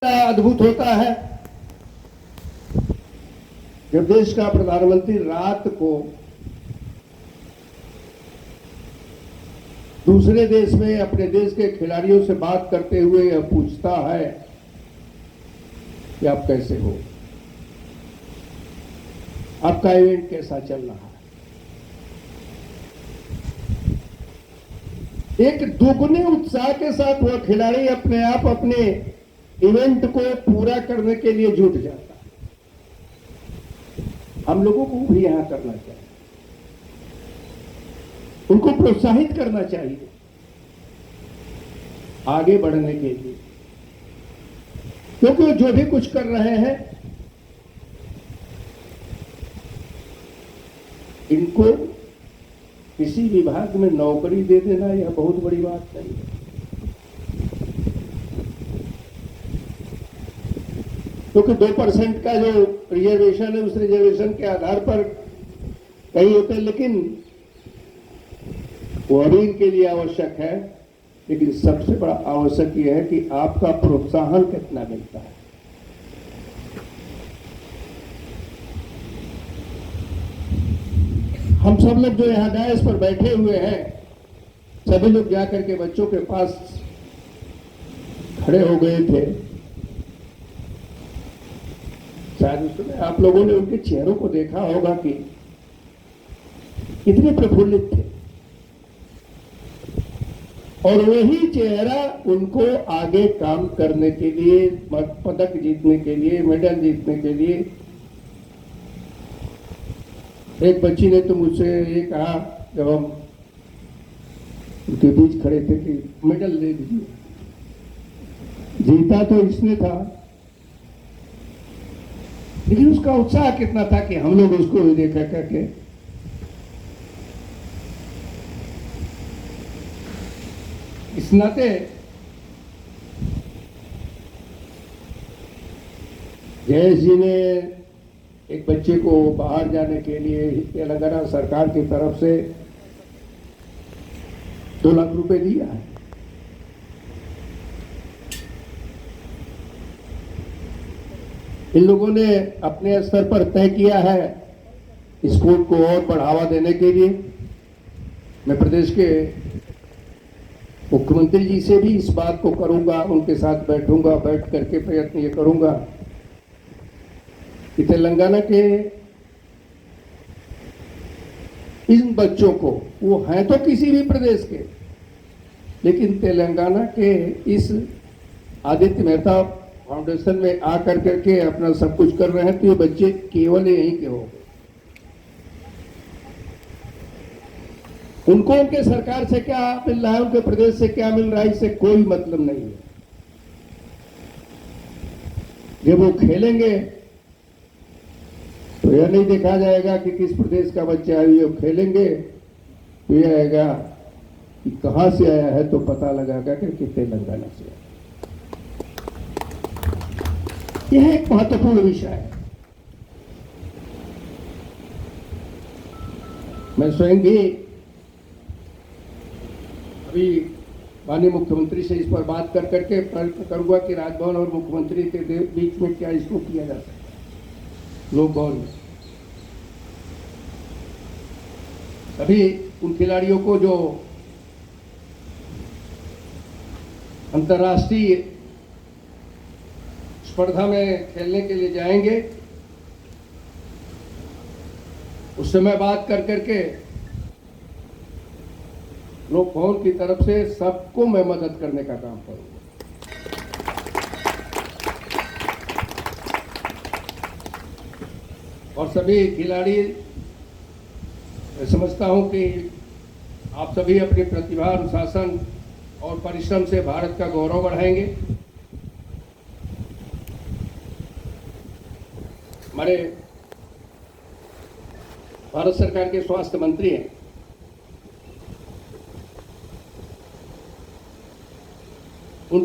अद्भुत होता है जब देश का प्रधानमंत्री रात को दूसरे देश में अपने देश के खिलाड़ियों से बात करते हुए यह पूछता है कि आप कैसे हो, आपका इवेंट कैसा चल रहा है। एक दुगने उत्साह के साथ वह खिलाड़ी अपने आप अपने इवेंट को पूरा करने के लिए जुट जाता है। हम लोगों को भी यहां करना चाहिए, उनको प्रोत्साहित करना चाहिए आगे बढ़ने के लिए, क्योंकि जो भी कुछ कर रहे हैं इनको किसी विभाग में नौकरी दे देना यह बहुत बड़ी बात नहीं है। क्योंकि 2% का जो रिजर्वेशन है उस रिजर्वेशन के आधार पर कई होते हैं, लेकिन वो अभी इनके लिए आवश्यक है। लेकिन सबसे बड़ा आवश्यक यह है कि आपका प्रोत्साहन कितना मिलता है। हम सब लोग जो यहां डायस पर बैठे हुए हैं, सभी लोग जाकर के बच्चों के पास खड़े हो गए थे। शायद उसमें आप लोगों ने उनके चेहरों को देखा होगा कि कितने प्रफुल्लित थे, और वही चेहरा उनको आगे काम करने के लिए, पदक जीतने के लिए, मेडल जीतने के लिए। एक बच्ची ने तो मुझसे ये कहा जब हम उनके बीच खड़े थे कि मेडल दे दीजिए, जीता तो इसने था, लेकिन उसका उत्साह कितना था कि हम लोग उसको भी देखा करके इस नाते जयेश जी ने एक बच्चे को बाहर जाने के लिए तेलंगाना सरकार की तरफ से 2 लाख रुपए दिया है। इन लोगों ने अपने स्तर पर तय किया है स्पोर्ट को और बढ़ावा देने के लिए। मैं प्रदेश के मुख्यमंत्री जी से भी इस बात को करूंगा, उनके साथ बैठूंगा, बैठ करके प्रयत्न ये करूंगा कि तेलंगाना के इन बच्चों को, वो हैं तो किसी भी प्रदेश के, लेकिन तेलंगाना के इस आदित्य मेहता फाउंडेशन में आकर करके अपना सब कुछ कर रहे हैं, तो ये बच्चे केवल यहीं के हो। उनको उनके सरकार से क्या मिल रहा है, उनके प्रदेश से क्या मिल रहा है, इससे कोई मतलब नहीं है। जब वो खेलेंगे तो यह नहीं देखा जाएगा कि किस प्रदेश का बच्चा है। वो खेलेंगे तो यह आएगा कि कहां से आया है, तो पता लगागा कि तेलंगाना से आया। यह एक महत्वपूर्ण विषय है। मैं स्वयं भी अभी माननीय मुख्यमंत्री से इस पर बात कर करके प्रयत्न करूंगा कि राजभवन और मुख्यमंत्री के बीच में क्या इसको किया जा सकता है। लोक भवन में सभी उन खिलाड़ियों को जो अंतर्राष्ट्रीय स्पर्धा में खेलने के लिए जाएंगे, उस समय बात कर करके लोक भवन की तरफ से सबको मैं मदद करने का काम करूंगा। और सभी खिलाड़ी, मैं समझता हूं कि आप सभी अपनी प्रतिभा, अनुशासन और परिश्रम से भारत का गौरव बढ़ाएंगे। हमारे भारत सरकार के स्वास्थ्य मंत्री हैं